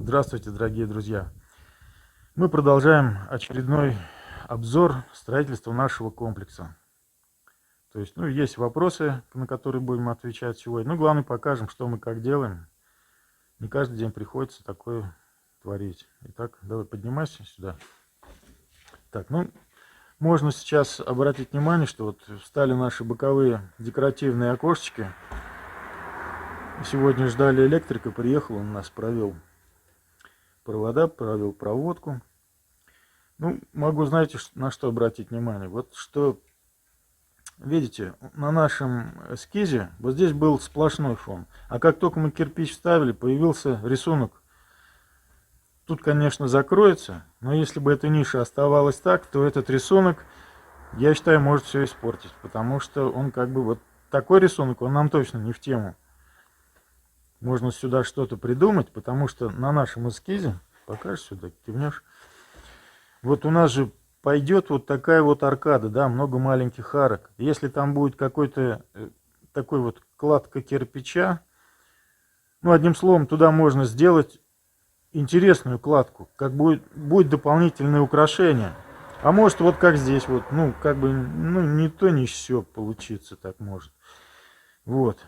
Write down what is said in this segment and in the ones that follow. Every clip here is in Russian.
Здравствуйте, дорогие друзья! Мы продолжаем очередной обзор строительства нашего комплекса. То есть, есть вопросы, на которые будем отвечать сегодня. Главное, покажем, что мы как делаем. Не каждый день приходится такое творить. Итак, давай поднимайся сюда. Так, можно сейчас обратить внимание, что вот встали наши боковые декоративные окошечки. Сегодня ждали электрика, приехал, он нас провел провода, провел проводку. Могу, знаете, на что обратить внимание? Вот что, видите, на нашем эскизе вот здесь был сплошной фон. А как только мы кирпич вставили, появился рисунок. Тут, конечно, закроется, но если бы эта ниша оставалась так, то этот рисунок, я считаю, может все испортить. Потому что он вот такой рисунок, он нам точно не в тему. Можно сюда что-то придумать, потому что на нашем эскизе, покажешь сюда, кивнешь. Вот у нас же пойдет вот такая вот аркада, да, много маленьких арок. Если там будет какой-то такой вот кладка кирпича, одним словом, туда можно сделать интересную кладку, как будет дополнительное украшение. А может вот как здесь вот, ни то, ни сё получится, так может. Вот.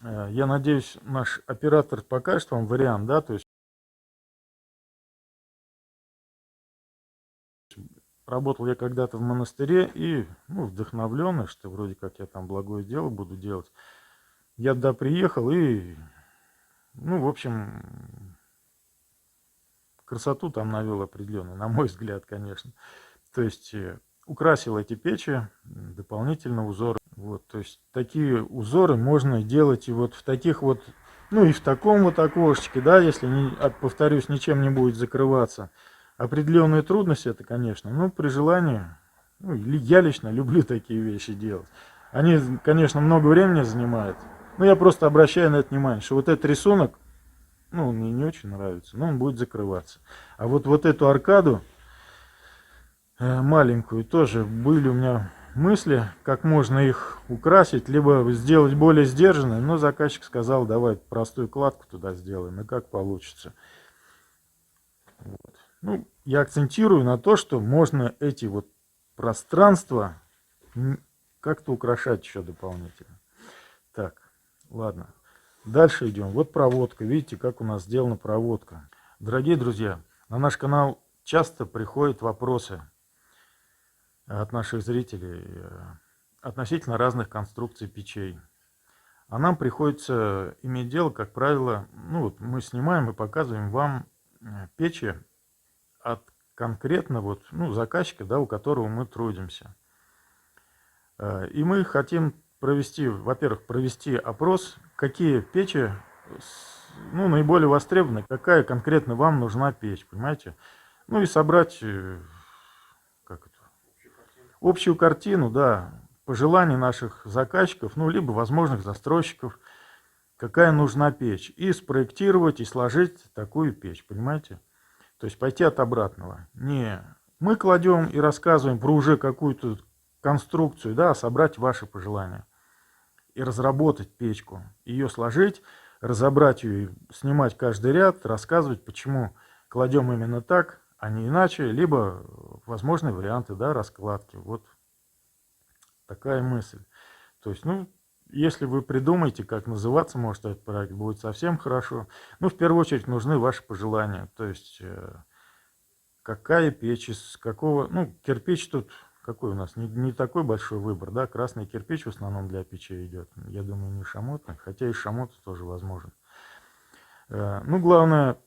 Я надеюсь, наш оператор покажет вам вариант, да, то есть работал я когда-то в монастыре и, вдохновленный, что вроде как я там благое дело буду делать. Я туда приехал и, в общем, красоту там навел определенную, на мой взгляд, конечно. То есть украсил эти печи дополнительно узоры. Вот, то есть такие узоры можно делать и вот в таких вот, и в таком вот окошечке, да, если, повторюсь, ничем не будет закрываться. Определенные трудности это, конечно, но при желании, я лично люблю такие вещи делать. Они, конечно, много времени занимают, но я просто обращаю на это внимание, что вот этот рисунок, мне не очень нравится, но он будет закрываться. А вот эту аркаду маленькую тоже были у меня мысли, как можно их украсить, либо сделать более сдержанной, но заказчик сказал, давай простую кладку туда сделаем, и как получится. Вот. Я акцентирую на то, что можно эти вот пространства как-то украшать еще дополнительно. Так, ладно. Дальше идем. Вот проводка. Видите, как у нас сделана проводка. Дорогие друзья, на наш канал часто приходят вопросы от наших зрителей относительно разных конструкций печей. А нам приходится иметь дело, как правило, мы снимаем и показываем вам печи от конкретно заказчика, да, у которого мы трудимся. И мы хотим во-первых, провести опрос, какие печи наиболее востребованы, какая конкретно вам нужна печь, понимаете? И собрать общую картину, да, пожеланий наших заказчиков, либо возможных застройщиков, какая нужна печь, и спроектировать и сложить такую печь, понимаете? То есть пойти от обратного. Не мы кладем и рассказываем про уже какую-то конструкцию, да, а собрать ваши пожелания. И разработать печку, ее сложить, разобрать ее, снимать каждый ряд, рассказывать, почему кладем именно так, а не иначе, либо возможные варианты, да, раскладки. Вот такая мысль. То есть, если вы придумаете, как называться может этот проект, будет совсем хорошо. В первую очередь нужны ваши пожелания. То есть, какая печь, из какого... кирпич тут какой у нас? Не такой большой выбор, да? Красный кирпич в основном для печей идет. Я думаю, не шамотный, хотя и шамотный тоже возможен. Главное,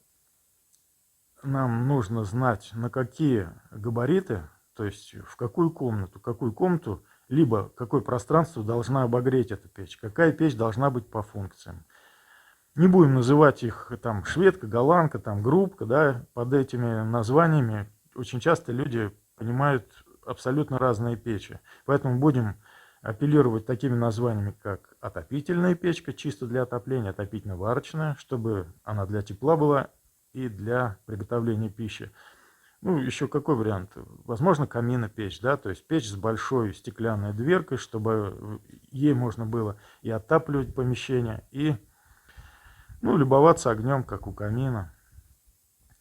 нам нужно знать, на какие габариты, то есть в какую комнату, либо какое пространство должна обогреть эта печь, какая печь должна быть по функциям. Не будем называть их там шведка, голландка, там грубка, да, под этими названиями очень часто люди понимают абсолютно разные печи. Поэтому будем апеллировать такими названиями, как отопительная печка, чисто для отопления, отопительно-варочная, чтобы она для тепла была и для приготовления пищи. Еще какой вариант? Возможно, каминопечь, да, то есть печь с большой стеклянной дверкой, чтобы ей можно было и отапливать помещение, и любоваться огнем, как у камина.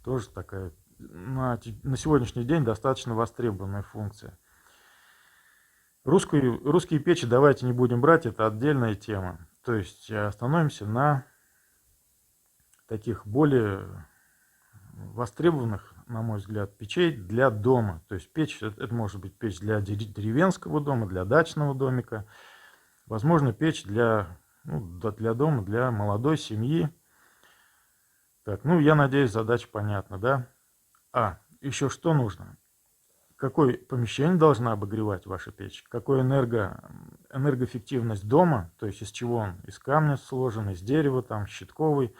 Тоже такая на сегодняшний день достаточно востребованная функция. Русские печи давайте не будем брать, это отдельная тема. То есть остановимся на таких более востребованных, на мой взгляд, печей для дома. То есть печь, это может быть печь для деревенского дома, для дачного домика. Возможно, печь для дома, для молодой семьи. Так, ну, я надеюсь, задача понятна, да? Еще что нужно? Какое помещение должна обогревать ваша печь? Какая энергоэффективность дома? То есть из чего он? Из камня сложен, из дерева, там, щитковый,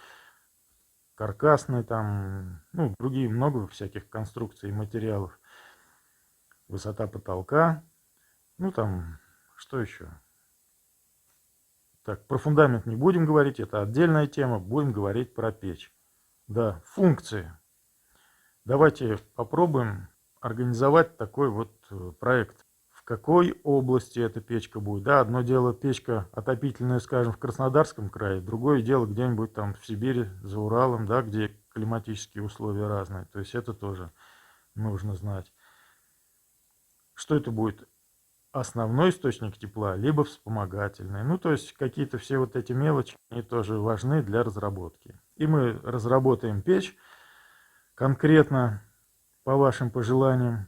каркасный, там, ну, другие много всяких конструкций и материалов. Высота потолка. Ну, там, что еще? Так, про фундамент не будем говорить, это отдельная тема. Будем говорить про печь. Да, функции. Давайте попробуем организовать такой вот проект. В какой области эта печка будет? Да, одно дело печка отопительная, скажем, в Краснодарском крае, другое дело где-нибудь там в Сибири, за Уралом, да, где климатические условия разные. То есть это тоже нужно знать. Что это будет? Основной источник тепла, либо вспомогательный. Ну, то есть какие-то все вот эти мелочи, они тоже важны для разработки. И мы разработаем печь конкретно по вашим пожеланиям.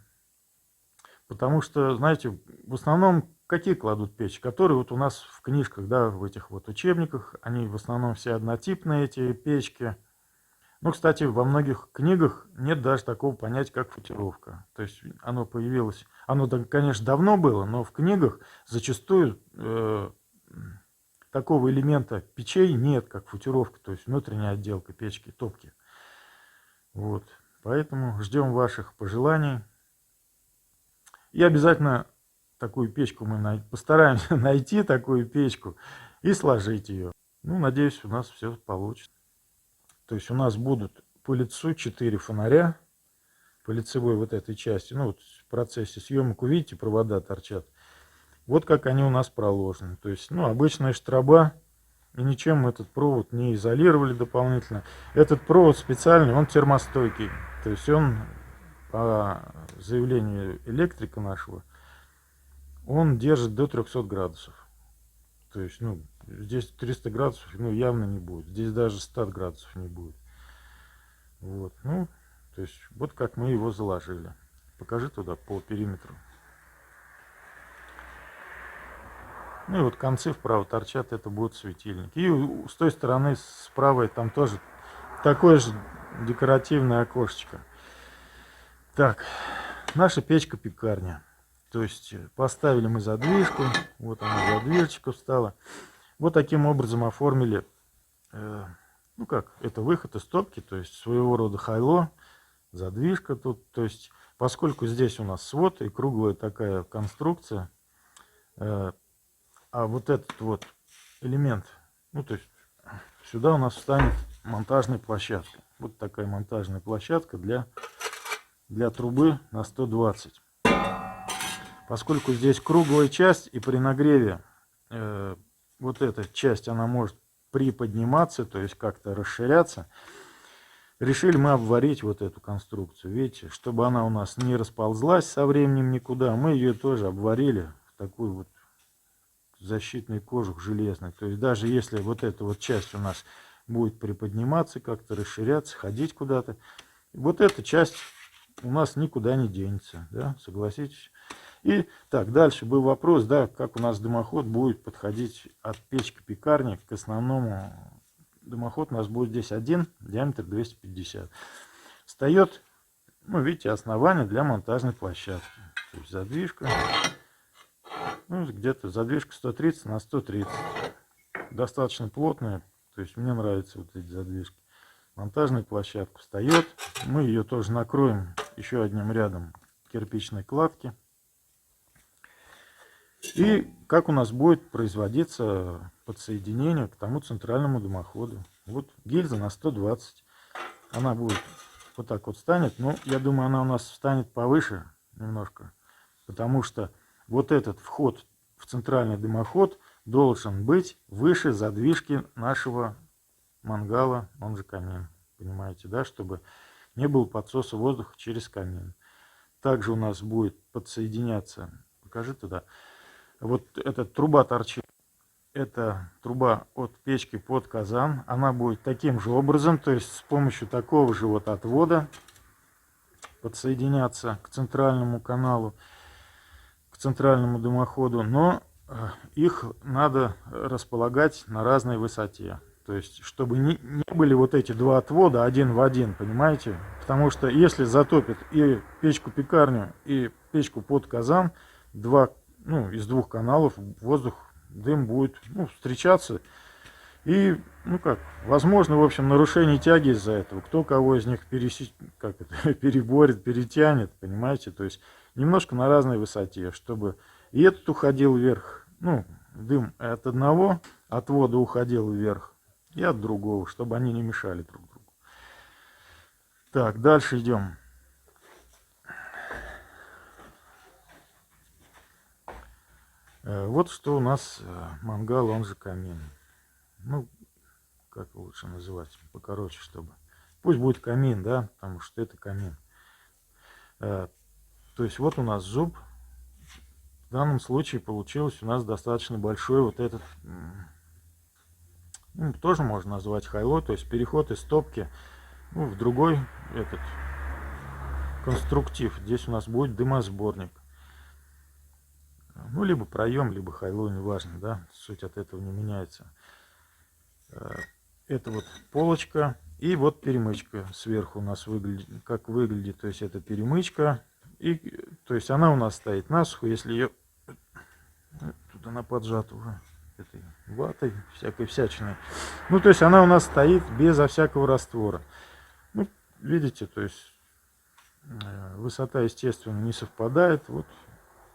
Потому что, знаете, в основном какие кладут печи? Которые вот у нас в книжках, да, в этих вот учебниках, они в основном все однотипные, эти печки. Ну, кстати, во многих книгах нет даже такого понятия, как футировка. То есть оно появилось, оно, конечно, давно было, но в книгах зачастую такого элемента печей нет, как футировка, то есть внутренняя отделка печки, топки. Вот, поэтому ждем ваших пожеланий. И обязательно такую печку мы постараемся найти, такую печку, и сложить ее. Ну, надеюсь, у нас все получится. То есть у нас будут по лицу 4 фонаря, по лицевой вот этой части. Ну, вот в процессе съемок, увидите, провода торчат. Вот как они у нас проложены. То есть, ну, обычная штраба, и ничем мы этот провод не изолировали дополнительно. Этот провод специальный, он термостойкий. То есть он, по заявлению электрика нашего, он держит до 300 градусов. То есть, ну, здесь 300 градусов, ну, явно не будет. Здесь даже 100 градусов не будет. Вот, ну, то есть, вот как мы его заложили. Покажи туда по периметру. Ну, и вот концы вправо торчат, это будут светильники. И с той стороны, с правой, там тоже такое же декоративное окошечко. Так, наша печка-пекарня. То есть поставили мы задвижку, вот она задвижечка встала. Вот таким образом оформили, ну как, это выход из топки, то есть своего рода хайло, задвижка тут. То есть поскольку здесь у нас свод и круглая такая конструкция, а вот этот вот элемент, ну то есть сюда у нас встанет монтажная площадка. Вот такая монтажная площадка для трубы на 120. Поскольку здесь круглая часть, и при нагреве вот эта часть, она может приподниматься, то есть как-то расширяться, решили мы обварить вот эту конструкцию. Видите, чтобы она у нас не расползлась со временем никуда, мы ее тоже обварили в такой вот защитный кожух железный. То есть даже если вот эта вот часть у нас будет приподниматься, как-то расширяться, ходить куда-то, вот эта часть у нас никуда не денется, да, согласитесь. И так, дальше был вопрос, да, как у нас дымоход будет подходить от печки-пекарни к основному. Дымоход у нас будет здесь один, диаметр 250. Встает, ну, видите, основание для монтажной площадки. То есть задвижка, ну, где-то задвижка 130 на 130. Достаточно плотная, то есть мне нравятся вот эти задвижки. Монтажная площадка встает, мы ее тоже накроем еще одним рядом кирпичной кладки. И как у нас будет производиться подсоединение к тому центральному дымоходу. Вот гильза на 120. Она будет вот так вот станет. Но я думаю, она у нас станет повыше немножко. Потому что вот этот вход в центральный дымоход должен быть выше задвижки нашего мангала, он же камин. Понимаете, да? Чтобы не было подсоса воздуха через камин. Также у нас будет подсоединяться, покажи туда, вот эта труба торчит. Это труба от печки под казан. Она будет таким же образом, то есть с помощью такого же вот отвода подсоединяться к центральному каналу, к центральному дымоходу. Но их надо располагать на разной высоте. То есть, чтобы не были вот эти два отвода один в один, понимаете? Потому что если затопит и печку-пекарню, и печку под казан, из двух каналов воздух, дым будет встречаться. И, возможно, в общем, нарушение тяги из-за этого. Кто кого из них переборет, перетянет, понимаете? То есть, немножко на разной высоте, чтобы и этот уходил вверх, дым от одного отвода уходил вверх, и от другого, чтобы они не мешали друг другу. Так, дальше идем. Вот что у нас мангал, он же камин. Как лучше называть, покороче, чтобы. Пусть будет камин, да, потому что это камин. То есть вот у нас зуб. В данном случае получилось у нас достаточно большой вот этот, тоже можно назвать хайло, то есть переход из топки в другой этот конструктив. Здесь у нас будет дымосборник. Либо проем, либо хайло, неважно, да, суть от этого не меняется. Это вот полочка, и вот перемычка сверху у нас выглядит, как выглядит, то есть это перемычка, и, то есть она у нас стоит насухо, если ее, тут она поджата уже этой ватой, всякой всячиной, то есть она у нас стоит безо всякого раствора. Видите, то есть высота, естественно, не совпадает, вот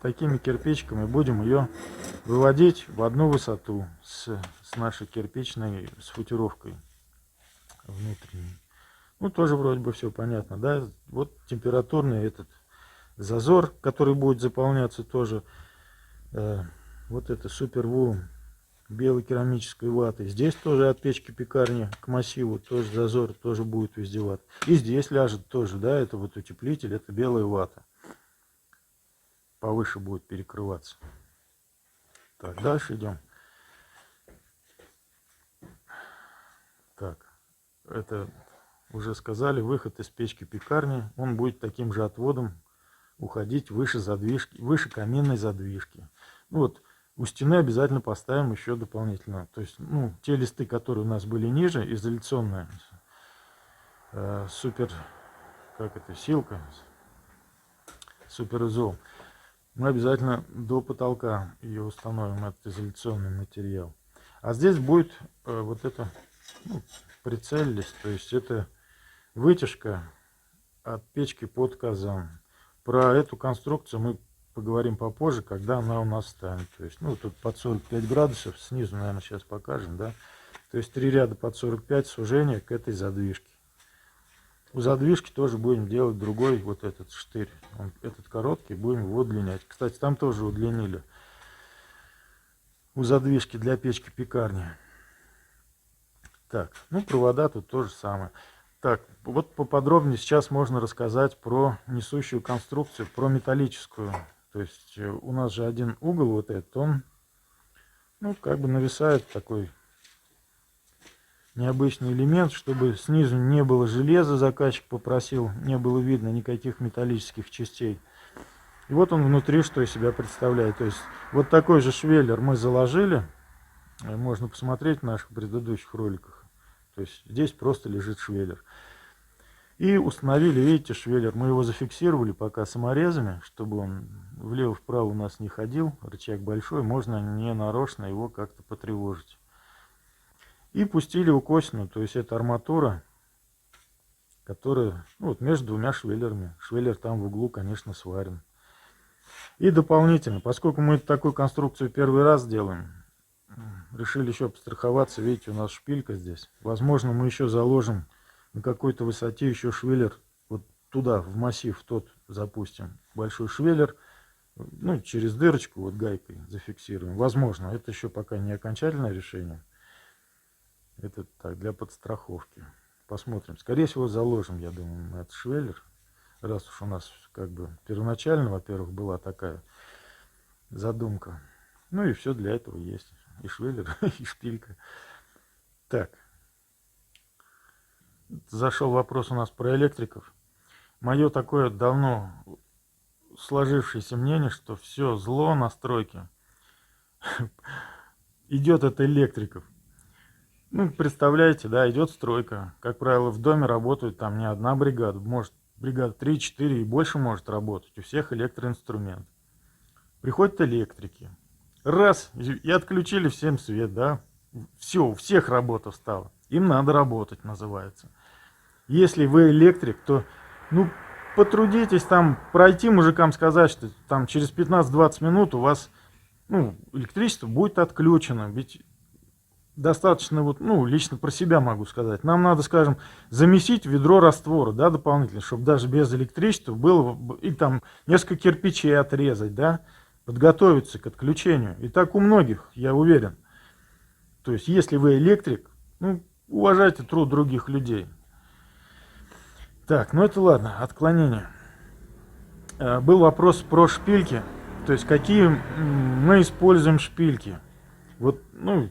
такими кирпичиками будем ее выводить в одну высоту с нашей кирпичной, с футировкой внутренней. Тоже вроде бы все понятно, да? Вот температурный этот зазор, который будет заполняться тоже вот это супервулом белой керамической ватой. Здесь тоже от печки пекарни к массиву тоже зазор тоже будет вездеват. И здесь ляжет тоже, да, это вот утеплитель, это белая вата. Повыше будет перекрываться. Так, дальше идем. Так, это уже сказали, выход из печки пекарни, он будет таким же отводом уходить выше задвижки, выше каминной задвижки. У стены обязательно поставим еще дополнительно. То есть, те листы, которые у нас были ниже, изоляционная силка, суперизол. Мы обязательно до потолка ее установим, этот изоляционный материал. А здесь будет вот это прицелились, то есть это вытяжка от печки под казан. Про эту конструкцию мы поговорим попозже, когда она у нас станет. То есть, тут под 45 градусов, снизу, наверное, сейчас покажем, да. То есть 3 ряда под 45 сужения к этой задвижке. У задвижки тоже будем делать другой вот этот штырь. Этот короткий, будем его удлинять. Кстати, там тоже удлинили. У задвижки для печки пекарни. Так, провода тут то же самое. Так, вот поподробнее сейчас можно рассказать про несущую конструкцию, про металлическую. То есть у нас же один угол вот этот, он, нависает такой необычный элемент, чтобы снизу не было железа, заказчик попросил, не было видно никаких металлических частей. И вот он внутри что из себя представляет. То есть вот такой же швеллер мы заложили, можно посмотреть в наших предыдущих роликах. То есть здесь просто лежит швеллер. И установили, видите, швеллер, мы его зафиксировали пока саморезами, чтобы он влево-вправо у нас не ходил, рычаг большой, можно не нарочно его как-то потревожить. И пустили укосину, то есть это арматура, которая между двумя швеллерами. Швеллер там в углу, конечно, сварен. И дополнительно, поскольку мы такую конструкцию первый раз делаем, решили еще постраховаться. Видите, у нас шпилька здесь. Возможно, мы еще заложим на какой-то высоте еще швеллер. Вот туда, в массив тот запустим. Большой швеллер. Через дырочку вот гайкой зафиксируем. Возможно, это еще пока не окончательное решение. Это так, для подстраховки. посмотрим. Скорее всего, заложим, я думаю, мы этот швеллер. Раз уж у нас как бы первоначально, во-первых, была такая задумка. Ну и все для этого есть. И швеллер, и шпилька. Так. Зашел вопрос у нас про электриков. Мое такое давно сложившееся мнение, что все зло на стройке идет от электриков. Ну, представляете, да, идет стройка. Как правило, в доме работают там не одна бригада. Может, бригада 3-4 и больше может работать. У всех электроинструмент. Приходят электрики. Раз, и отключили всем свет, да. Все, у всех работа встала. Им надо работать, называется. Если вы электрик, то, ну, потрудитесь там пройти мужикам, сказать, что там через 15-20 минут у вас, ну, электричество будет отключено. Ведь достаточно, вот, ну, лично про себя могу сказать. Нам надо, скажем, замесить ведро раствора, да, дополнительно, чтобы даже без электричества было, и там несколько кирпичей отрезать, да, подготовиться к отключению. И так у многих, я уверен. То есть, если вы электрик, ну, уважайте труд других людей. Так, ну это ладно, отклонение. Был вопрос про шпильки, то есть какие мы используем шпильки. Вот, ну,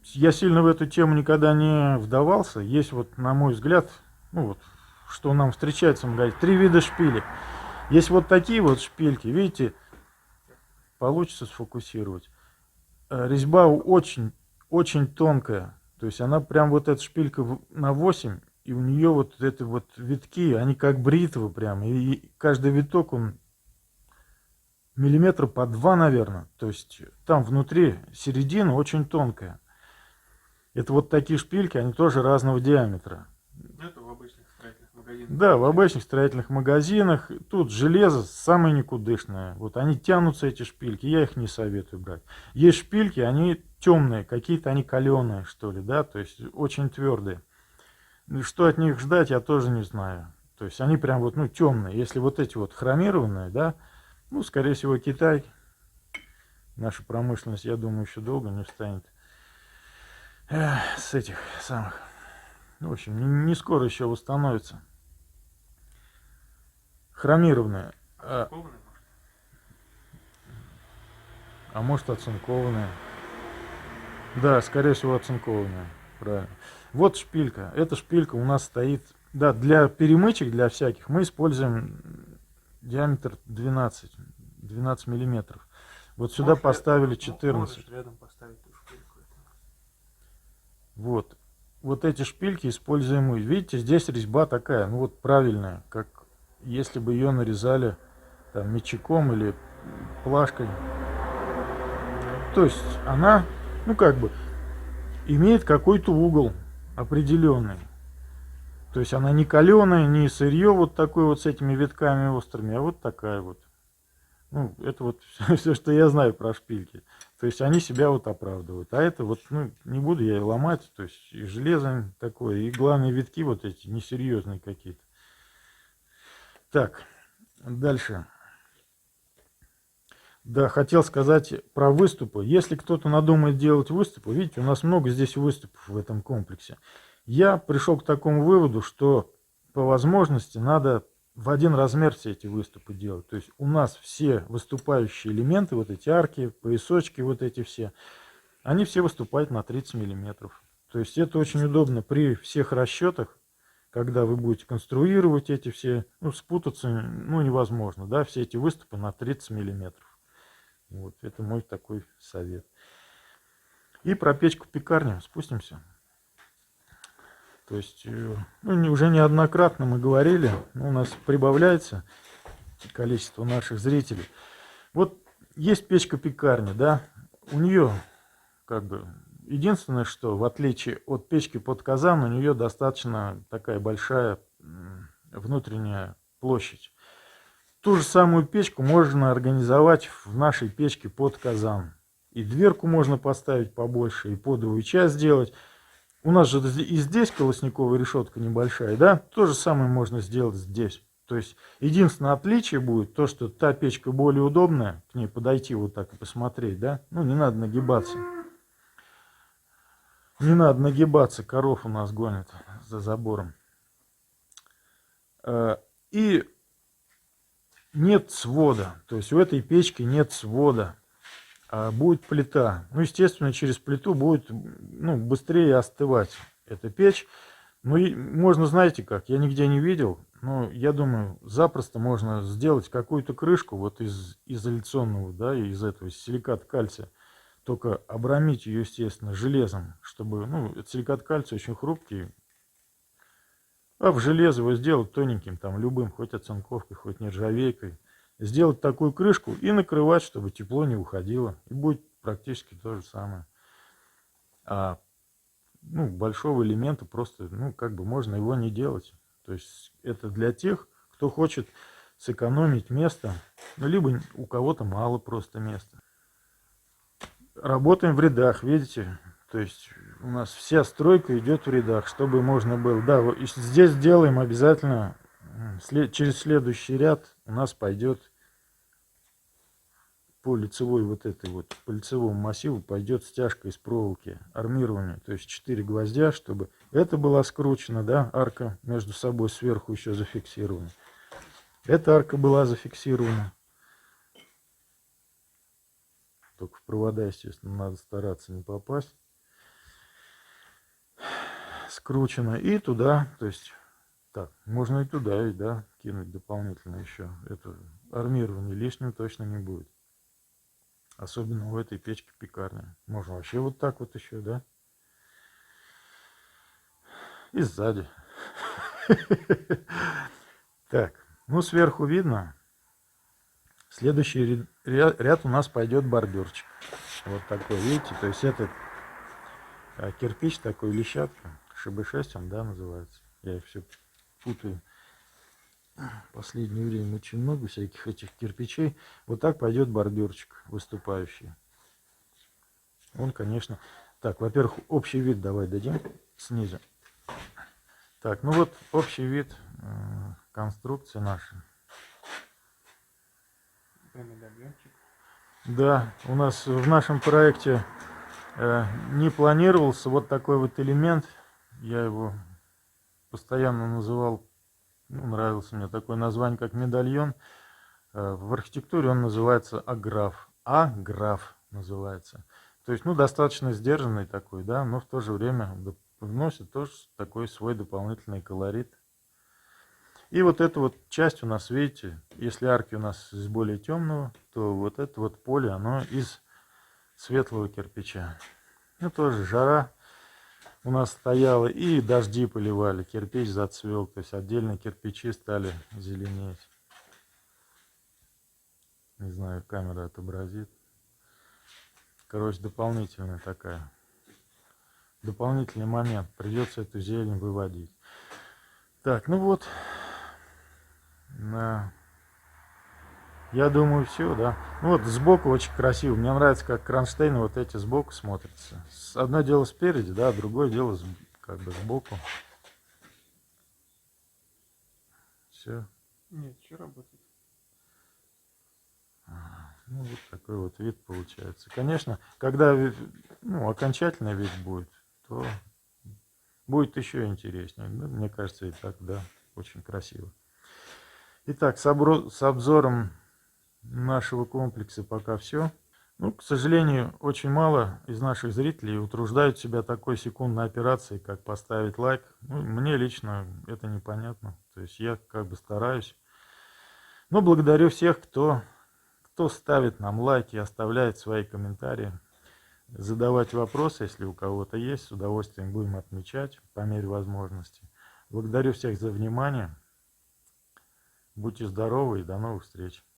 я сильно в эту тему никогда не вдавался. Есть вот, на мой взгляд, ну вот, что нам встречается в магазине, 3 вида шпилек. Есть вот такие вот шпильки, видите, получится сфокусировать. Резьба очень, очень тонкая, то есть она прям вот эта шпилька на 8. И у нее вот эти вот витки, они как бритвы прям. И каждый виток, он миллиметра по 2, наверное. То есть там внутри середина очень тонкая. Это вот такие шпильки, они тоже разного диаметра. Это в обычных строительных магазинах. Да, в обычных строительных магазинах. Тут железо самое никудышное. Вот они тянутся, эти шпильки. Я их не советую брать. Есть шпильки, они темные, какие-то они каленые, что ли, да, то есть очень твердые. Что от них ждать, я тоже не знаю. То есть они прям вот, ну, темные. Если вот эти вот хромированные, да, ну, скорее всего, Китай. Наша промышленность, я думаю, еще долго не встанет с этих самых. В общем, не скоро еще восстановится. Хромированные. А может оцинкованные. Да, скорее всего, оцинкованные. Правильно. Вот шпилька. Эта шпилька у нас стоит, да, для перемычек, для всяких, мы используем диаметр 12 миллиметров. Вот сюда можешь поставили 14. Рядом поставить эту шпильку. Вот эти шпильки используем мы. Видите, здесь резьба такая, ну вот правильная, как если бы ее нарезали там мечиком или плашкой. То есть она, ну как бы, имеет какой-то угол определенный. То есть она не каленая, не сырье вот такое вот с этими витками острыми, а вот такая вот. Ну, это вот все, что я знаю про шпильки. То есть они себя вот оправдывают. А это вот, ну, не буду я ломать. То есть и железо такое, и главные витки вот эти несерьезные какие-то. Так, дальше. Да, хотел сказать про выступы. Если кто-то надумает делать выступы, видите, у нас много здесь выступов в этом комплексе. Я пришел к такому выводу, что по возможности надо в один размер все эти выступы делать. То есть у нас все выступающие элементы, вот эти арки, поясочки, вот эти все, они все выступают на 30 миллиметров. То есть это очень удобно при всех расчетах, когда вы будете конструировать эти все, ну, спутаться, ну, невозможно, да, все эти выступы на 30 миллиметров. Вот, это мой такой совет. И про печку-пекарню спустимся. То есть, ну, уже неоднократно мы говорили, у нас прибавляется количество наших зрителей. Вот есть печка-пекарня, да, у нее, как бы, единственное, что в отличие от печки под казан, у нее достаточно такая большая внутренняя площадь. Ту же самую печку можно организовать в нашей печке под казан. И дверку можно поставить побольше, и подовую часть сделать. У нас же и здесь колосниковая решетка небольшая, да? То же самое можно сделать здесь. То есть единственное отличие будет то, что та печка более удобная, к ней подойти вот так и посмотреть, да? Ну, не надо нагибаться. Не надо нагибаться, коров у нас гонят за забором. И нет свода, то есть у этой печки нет свода, а будет плита. Ну, естественно, через плиту будет, ну, быстрее остывать эта печь. Ну, и можно, знаете как, я нигде не видел, но я думаю, запросто можно сделать какую-то крышку вот из изоляционного, да, из этого из силиката кальция. Только обрамить ее, естественно, железом, чтобы, ну, этот силикат кальция очень хрупкий, а в железо его сделать тоненьким, там, любым, хоть оцинковкой, хоть нержавейкой. Сделать такую крышку и накрывать, чтобы тепло не уходило. И будет практически то же самое. А, ну, большого элемента просто, ну, как бы можно его не делать. То есть это для тех, кто хочет сэкономить место, ну, либо у кого-то мало просто места. Работаем в рядах, видите? То есть у нас вся стройка идет в рядах, чтобы можно было. Да, вот здесь делаем обязательно, через следующий ряд у нас пойдет по лицевой вот этой вот, по лицевому массиву пойдет стяжка из проволоки, армирование. То есть 4 гвоздя, чтобы это была скручена, да, арка между собой сверху еще зафиксирована. Эта арка была зафиксирована. Только в провода, естественно, надо стараться не попасть. Скручено. И туда, то есть, так, можно и туда, и да, кинуть дополнительно еще. Это армирование лишним точно не будет. Особенно у этой печки пекарня. Можно вообще вот так вот еще, да. И сзади. Так, ну сверху видно. Следующий ряд у нас пойдет бордюрчик. Вот такой, видите, то есть этот кирпич такой, лещатка, ШБ6 он, да, называется. Я их все путаю. В последнее время очень много всяких этих кирпичей. Вот так пойдет бордюрчик выступающий. Он, конечно... Так, во-первых, общий вид давай дадим снизу. Так, ну вот общий вид конструкции нашей. Да, у нас в нашем проекте не планировался вот такой вот элемент. Я его постоянно называл, ну, нравился мне такое название, как медальон. В архитектуре он называется аграф. Аграф называется. То есть, ну, достаточно сдержанный такой, да, но в то же время вносит тоже такой свой дополнительный колорит. И вот эта вот часть у нас, видите, если арки у нас из более темного, то вот это вот поле, оно из светлого кирпича. Ну, тоже жара у нас стояла, и дожди поливали, кирпич зацвел, то есть отдельно кирпичи стали зеленеть. Не знаю, камера отобразит. Короче, дополнительный момент. Придется эту зелень выводить. Так, ну вот. Я думаю, все, да. Ну вот сбоку очень красиво. Мне нравится, как кронштейны вот эти сбоку смотрятся. Одно дело спереди, да, другое дело как бы сбоку. Все. Нет, еще работает. Ну, вот такой вот вид получается. Конечно, когда, ну, окончательный вид будет, то будет еще интереснее. Ну, мне кажется, и так, да, очень красиво. Итак, с обзором нашего комплекса пока все. Ну, к сожалению, очень мало из наших зрителей утруждают себя такой секундной операцией, как поставить лайк. Ну, мне лично это непонятно. То есть я как бы стараюсь. Но благодарю всех, кто ставит нам лайки, оставляет свои комментарии. Задавать вопросы, если у кого-то есть, с удовольствием будем отмечать по мере возможности. Благодарю всех за внимание. Будьте здоровы и до новых встреч.